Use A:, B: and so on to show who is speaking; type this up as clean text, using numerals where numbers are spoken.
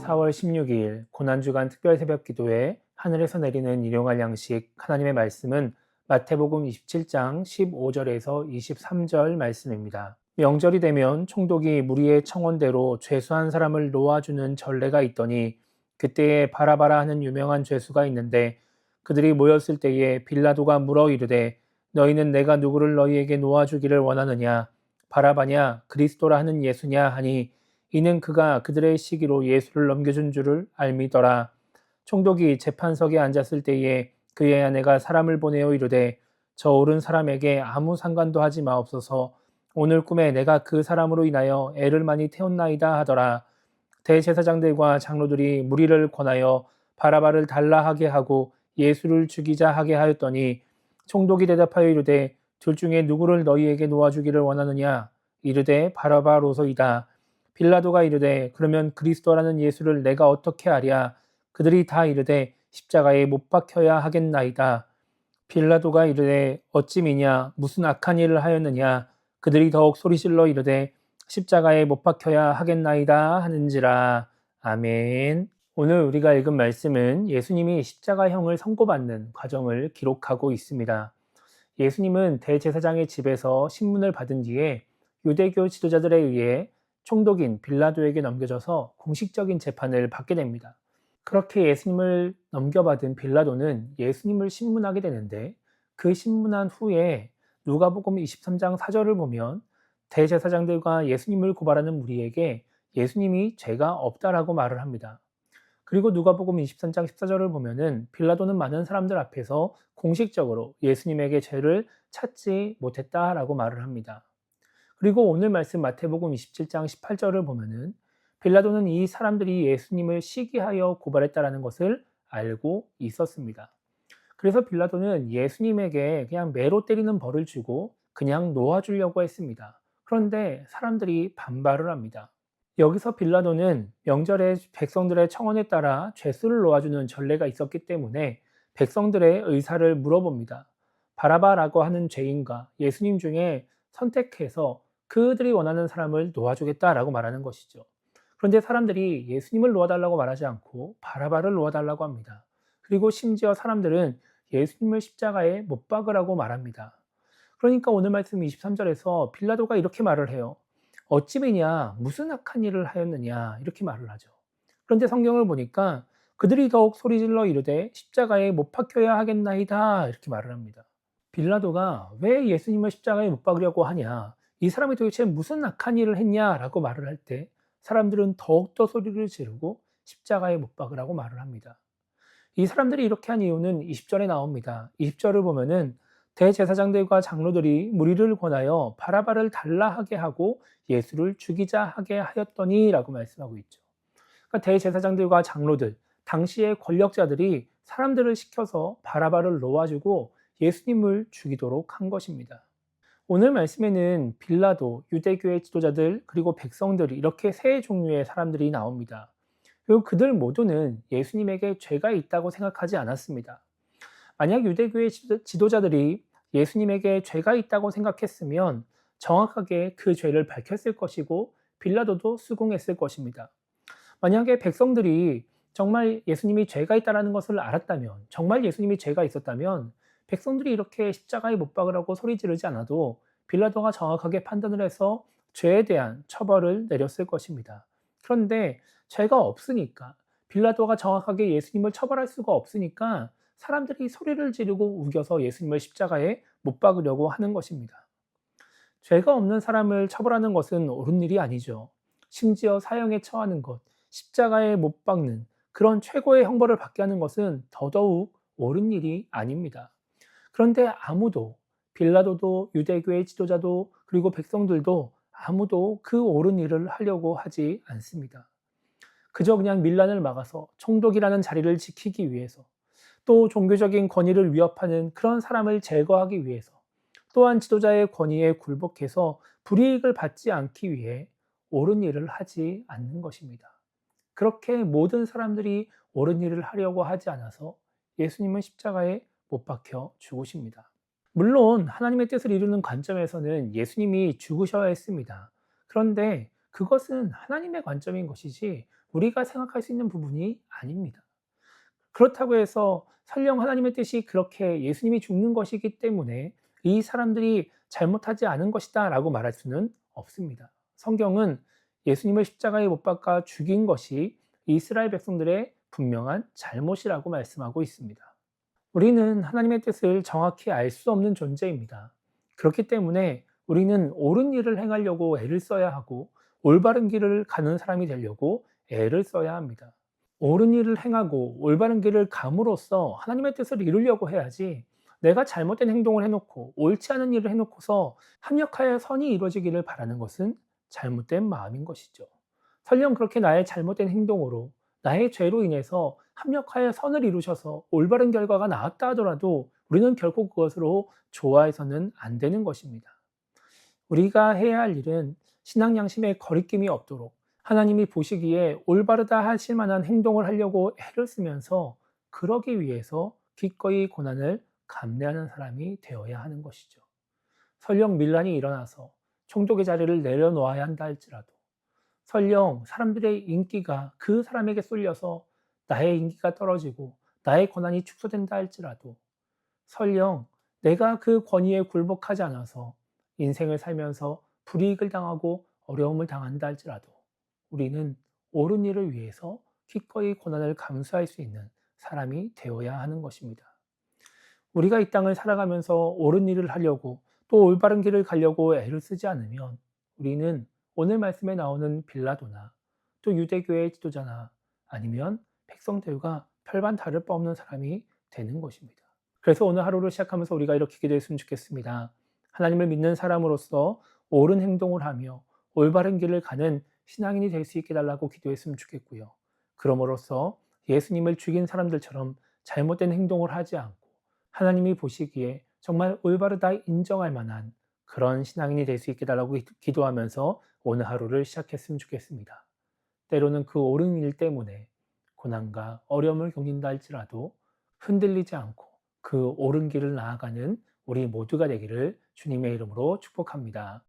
A: 4월 16일 고난주간 특별 새벽 기도에 하늘에서 내리는 일용할 양식 하나님의 말씀은 마태복음 27장 15절에서 23절 말씀입니다. 명절이 되면 총독이 무리의 청원대로 죄수한 사람을 놓아주는 전례가 있더니 그때에 바라바라 하는 유명한 죄수가 있는데 그들이 모였을 때에 빌라도가 물어 이르되 너희는 내가 누구를 너희에게 놓아주기를 원하느냐 바라바냐 그리스도라 하는 예수냐 하니 이는 그가 그들의 시기로 예수를 넘겨준 줄을 알미더라. 총독이 재판석에 앉았을 때에 그의 아내가 사람을 보내어 이르되 저 오른 사람에게 아무 상관도 하지 마옵소서. 오늘 꿈에 내가 그 사람으로 인하여 애를 많이 태웠나이다 하더라. 대제사장들과 장로들이 무리를 권하여 바라바를 달라 하게 하고 예수를 죽이자 하게 하였더니 총독이 대답하여 이르되 둘 중에 누구를 너희에게 놓아주기를 원하느냐 이르되 바라바로소이다. 빌라도가 이르되 그러면 그리스도라는 예수를 내가 어떻게 하랴. 그들이 다 이르되 십자가에 못 박혀야 하겠나이다. 빌라도가 이르되 어찌 미냐 무슨 악한 일을 하였느냐. 그들이 더욱 소리질러 이르되 십자가에 못 박혀야 하겠나이다 하는지라. 아멘. 오늘 우리가 읽은 말씀은 예수님이 십자가형을 선고받는 과정을 기록하고 있습니다. 예수님은 대제사장의 집에서 신문을 받은 뒤에 유대교 지도자들에 의해 총독인 빌라도에게 넘겨져서 공식적인 재판을 받게 됩니다. 그렇게 예수님을 넘겨받은 빌라도는 예수님을 신문하게 되는데 그 신문한 후에 누가복음 23장 4절을 보면 대제사장들과 예수님을 고발하는 무리에게 예수님이 죄가 없다라고 말을 합니다. 그리고 누가복음 23장 14절을 보면은 빌라도는 많은 사람들 앞에서 공식적으로 예수님에게 죄를 찾지 못했다라고 말을 합니다. 그리고 오늘 말씀 마태복음 27장 18절을 보면은 빌라도는 이 사람들이 예수님을 시기하여 고발했다라는 것을 알고 있었습니다. 그래서 빌라도는 예수님에게 그냥 매로 때리는 벌을 주고 그냥 놓아주려고 했습니다. 그런데 사람들이 반발을 합니다. 여기서 빌라도는 명절에 백성들의 청원에 따라 죄수를 놓아주는 전례가 있었기 때문에 백성들의 의사를 물어봅니다. 바라바라고 하는 죄인과 예수님 중에 선택해서 그들이 원하는 사람을 놓아주겠다라고 말하는 것이죠. 그런데 사람들이 예수님을 놓아달라고 말하지 않고 바라바를 놓아달라고 합니다. 그리고 심지어 사람들은 예수님을 십자가에 못 박으라고 말합니다. 그러니까 오늘 말씀 23절에서 빌라도가 이렇게 말을 해요. 어찌 미냐 무슨 악한 일을 하였느냐 이렇게 말을 하죠. 그런데 성경을 보니까 그들이 더욱 소리질러 이르되 십자가에 못 박혀야 하겠나이다 이렇게 말을 합니다. 빌라도가 왜 예수님을 십자가에 못 박으려고 하냐, 이 사람이 도대체 무슨 악한 일을 했냐라고 말을 할 때 사람들은 더욱더 소리를 지르고 십자가에 못 박으라고 말을 합니다. 이 사람들이 이렇게 한 이유는 20절에 나옵니다. 20절을 보면은 대제사장들과 장로들이 무리를 권하여 바라바를 달라 하게 하고 예수를 죽이자 하게 하였더니라고 말씀하고 있죠. 그러니까 대제사장들과 장로들, 당시의 권력자들이 사람들을 시켜서 바라바를 놓아주고 예수님을 죽이도록 한 것입니다. 오늘 말씀에는 빌라도, 유대교의 지도자들, 그리고 백성들 이렇게 세 종류의 사람들이 나옵니다. 그리고 그들 모두는 예수님에게 죄가 있다고 생각하지 않았습니다. 만약 유대교의 지도자들이 예수님에게 죄가 있다고 생각했으면 정확하게 그 죄를 밝혔을 것이고 빌라도도 수긍했을 것입니다. 만약에 백성들이 정말 예수님이 죄가 있다는 것을 알았다면, 정말 예수님이 죄가 있었다면 백성들이 이렇게 십자가에 못 박으라고 소리 지르지 않아도 빌라도가 정확하게 판단을 해서 죄에 대한 처벌을 내렸을 것입니다. 그런데 죄가 없으니까, 빌라도가 정확하게 예수님을 처벌할 수가 없으니까 사람들이 소리를 지르고 우겨서 예수님을 십자가에 못 박으려고 하는 것입니다. 죄가 없는 사람을 처벌하는 것은 옳은 일이 아니죠. 심지어 사형에 처하는 것, 십자가에 못 박는 그런 최고의 형벌을 받게 하는 것은 더더욱 옳은 일이 아닙니다. 그런데 아무도, 빌라도도 유대교의 지도자도 그리고 백성들도 아무도 그 옳은 일을 하려고 하지 않습니다. 그저 그냥 밀란을 막아서 총독이라는 자리를 지키기 위해서, 또 종교적인 권위를 위협하는 그런 사람을 제거하기 위해서, 또한 지도자의 권위에 굴복해서 불이익을 받지 않기 위해 옳은 일을 하지 않는 것입니다. 그렇게 모든 사람들이 옳은 일을 하려고 하지 않아서 예수님은 십자가에 못 박혀 죽으십니다. 물론 하나님의 뜻을 이루는 관점에서는 예수님이 죽으셔야 했습니다. 그런데 그것은 하나님의 관점인 것이지 우리가 생각할 수 있는 부분이 아닙니다. 그렇다고 해서 설령 하나님의 뜻이 그렇게 예수님이 죽는 것이기 때문에 이 사람들이 잘못하지 않은 것이다 라고 말할 수는 없습니다. 성경은 예수님을 십자가에 못 박아 죽인 것이 이스라엘 백성들의 분명한 잘못이라고 말씀하고 있습니다. 우리는 하나님의 뜻을 정확히 알 수 없는 존재입니다. 그렇기 때문에 우리는 옳은 일을 행하려고 애를 써야 하고 올바른 길을 가는 사람이 되려고 애를 써야 합니다. 옳은 일을 행하고 올바른 길을 감으로써 하나님의 뜻을 이루려고 해야지, 내가 잘못된 행동을 해놓고 옳지 않은 일을 해놓고서 합력하여 선이 이루어지기를 바라는 것은 잘못된 마음인 것이죠. 설령 그렇게 나의 잘못된 행동으로, 나의 죄로 인해서 합력하여 선을 이루셔서 올바른 결과가 나왔다 하더라도 우리는 결코 그것으로 좋아해서는 안 되는 것입니다. 우리가 해야 할 일은 신앙 양심에 거리낌이 없도록 하나님이 보시기에 올바르다 하실 만한 행동을 하려고 애를 쓰면서, 그러기 위해서 기꺼이 고난을 감내하는 사람이 되어야 하는 것이죠. 설령 밀란이 일어나서 총독의 자리를 내려놓아야 한다 할지라도, 설령 사람들의 인기가 그 사람에게 쏠려서 나의 인기가 떨어지고 나의 권한이 축소된다 할지라도, 설령 내가 그 권위에 굴복하지 않아서 인생을 살면서 불이익을 당하고 어려움을 당한다 할지라도, 우리는 옳은 일을 위해서 기꺼이 고난을 감수할 수 있는 사람이 되어야 하는 것입니다. 우리가 이 땅을 살아가면서 옳은 일을 하려고 또 올바른 길을 가려고 애를 쓰지 않으면 우리는 오늘 말씀에 나오는 빌라도나 또 유대교의 지도자나 아니면 백성들과 별반 다를 바 없는 사람이 되는 것입니다. 그래서 오늘 하루를 시작하면서 우리가 이렇게 기도했으면 좋겠습니다. 하나님을 믿는 사람으로서 옳은 행동을 하며 올바른 길을 가는 신앙인이 될 수 있게 달라고 기도했으면 좋겠고요. 그럼으로써 예수님을 죽인 사람들처럼 잘못된 행동을 하지 않고 하나님이 보시기에 정말 올바르다 인정할 만한 그런 신앙인이 될 수 있게 달라고 기도하면서 오늘 하루를 시작했으면 좋겠습니다. 때로는 그 옳은 일 때문에 고난과 어려움을 겪는다 할지라도 흔들리지 않고 그 옳은 길을 나아가는 우리 모두가 되기를 주님의 이름으로 축복합니다.